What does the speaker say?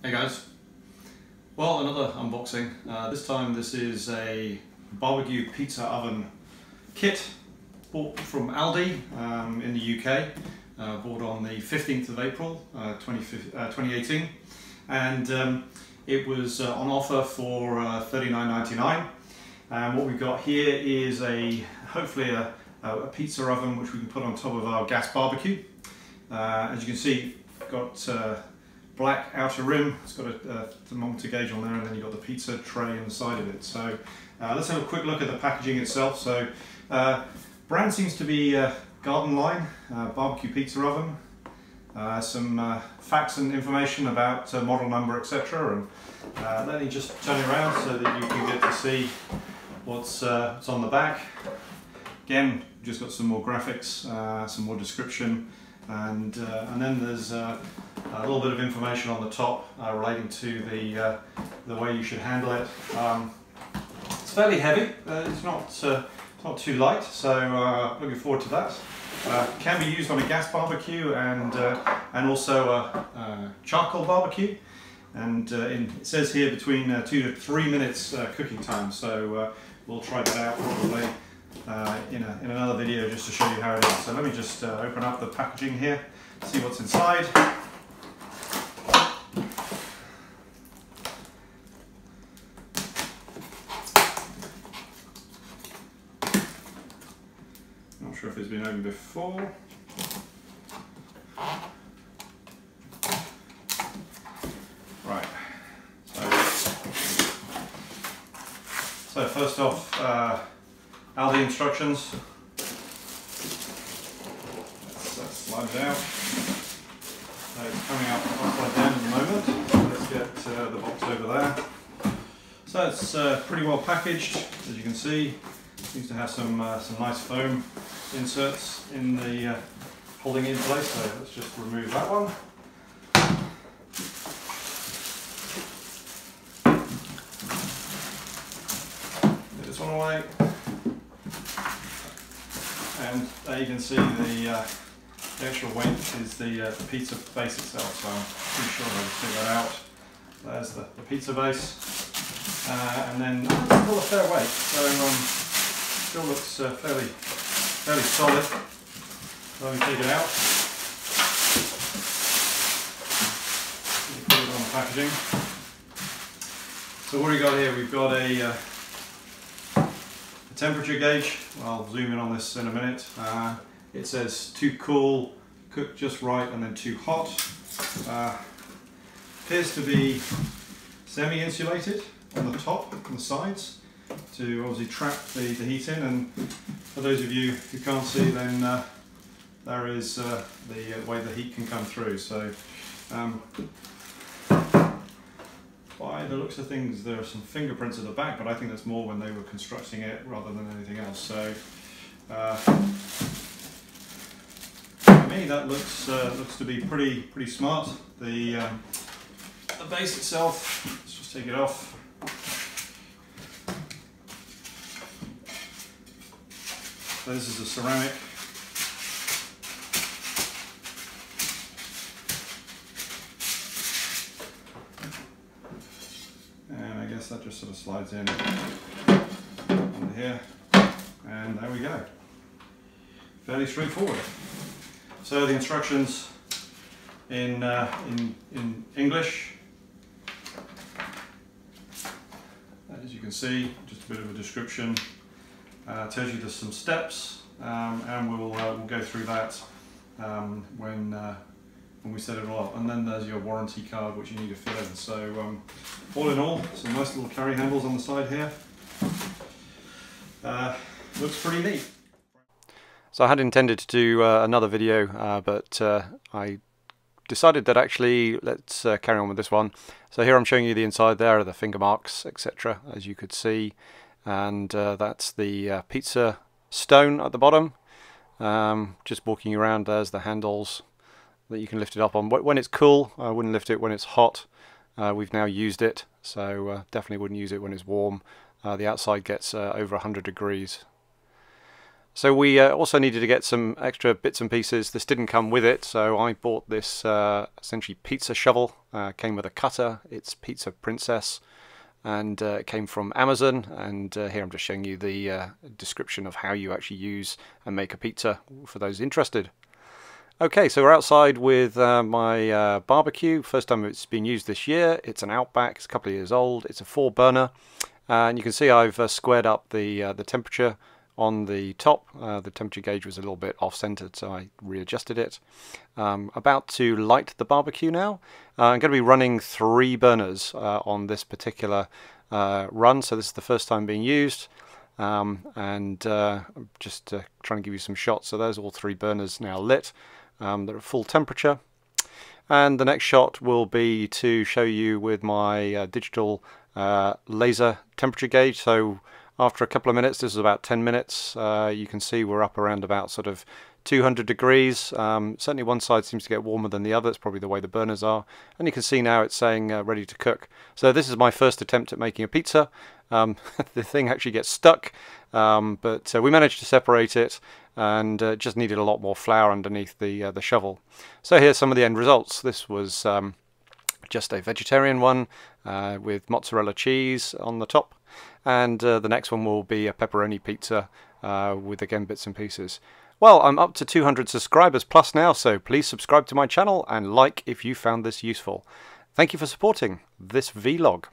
Hey guys, well, another unboxing. This time this is a barbecue pizza oven kit bought from Aldi in the UK, bought on the 15th of April 2018, and it was on offer for $39.99. And what we've got here is hopefully a pizza oven which we can put on top of our gas barbecue. As you can see, got black outer rim, it's got a thermometer gauge on there, and then you've got the pizza tray inside of it. So let's have a quick look at the packaging itself. So brand seems to be Garden Line barbecue pizza oven. Some facts and information about model number, etc. And let me just turn it around so that you can get to see what's on the back. Again, just got some more graphics, some more description, and then there's a little bit of information on the top relating to the way you should handle it. It's fairly heavy. It's not too light, so looking forward to that. Can be used on a gas barbecue and also a charcoal barbecue. And it says here between 2 to 3 minutes cooking time. So we'll try that out probably in another video just to show you how it is. So let me just open up the packaging here, see what's inside. Not sure if it's been opened before. Right. So first off, Aldi instructions. Let's slide it out. So it's coming out upside down at the moment. Let's get the box over there. So it's pretty well packaged, as you can see. Seems to have some nice foam inserts in the holding it in place. So let's just remove that one. Get this one away. And there you can see the actual weight is the pizza base itself, so I'm pretty sure I'll figure that out. There's the pizza base, and then still a fair weight, so still looks fairly solid. So let me take it out. Put it on the packaging. So what do we got here? We've got a temperature gauge. I'll zoom in on this in a minute. It says too cool, cooked just right, and then too hot. Appears to be semi-insulated on the top and the sides to obviously trap the heat in. And for those of you who can't see, then there is the way the heat can come through. So by the looks of things, there are some fingerprints at the back, but I think that's more when they were constructing it rather than anything else. So for me, that looks to be pretty smart. The base itself, let's just take it off. So this is a ceramic. That just sort of slides in under here, and there we go. Fairly straightforward. So the instructions in English, as you can see, just a bit of a description. Tells you there's some steps, and we'll go through that when we set it all up. And then there's your warranty card which you need to fill in. So all in all, some nice little carry handles on the side here. Looks pretty neat. So I had intended to do another video, but I decided that actually let's carry on with this one. So here I'm showing you the inside. There are the finger marks, etc., as you could see, and that's the pizza stone at the bottom. Just walking around, there's the handles that you can lift it up on. When it's cool, I wouldn't lift it. When it's hot, we've now used it, so definitely wouldn't use it when it's warm. The outside gets over 100 degrees. So we also needed to get some extra bits and pieces. This didn't come with it, so I bought this essentially pizza shovel. Came with a cutter. It's Pizza Princess, and it came from Amazon. And here I'm just showing you the description of how you actually use and make a pizza for those interested. Okay, so we're outside with my barbecue. First time it's been used this year. It's an Outback. It's a couple of years old. It's a 4-burner, and you can see I've squared up the temperature on the top. The temperature gauge was a little bit off-centered, so I readjusted it. About to light the barbecue now. I'm going to be running 3 burners on this particular run, so this is the first time being used. And I'm just trying to give you some shots. So there's all 3 burners now lit. They're at full temperature. And the next shot will be to show you with my digital laser temperature gauge. So after a couple of minutes, this is about 10 minutes, you can see we're up around about sort of 200 degrees. Certainly one side seems to get warmer than the other. It's probably the way the burners are. And you can see now it's saying ready to cook. So this is my first attempt at making a pizza. The thing actually gets stuck, but we managed to separate it, and just needed a lot more flour underneath the shovel. So here's some of the end results. This was just a vegetarian one with mozzarella cheese on the top, and the next one will be a pepperoni pizza with again bits and pieces. Well, I'm up to 200 subscribers plus now, so please subscribe to my channel and like if you found this useful. Thank you for supporting this vlog.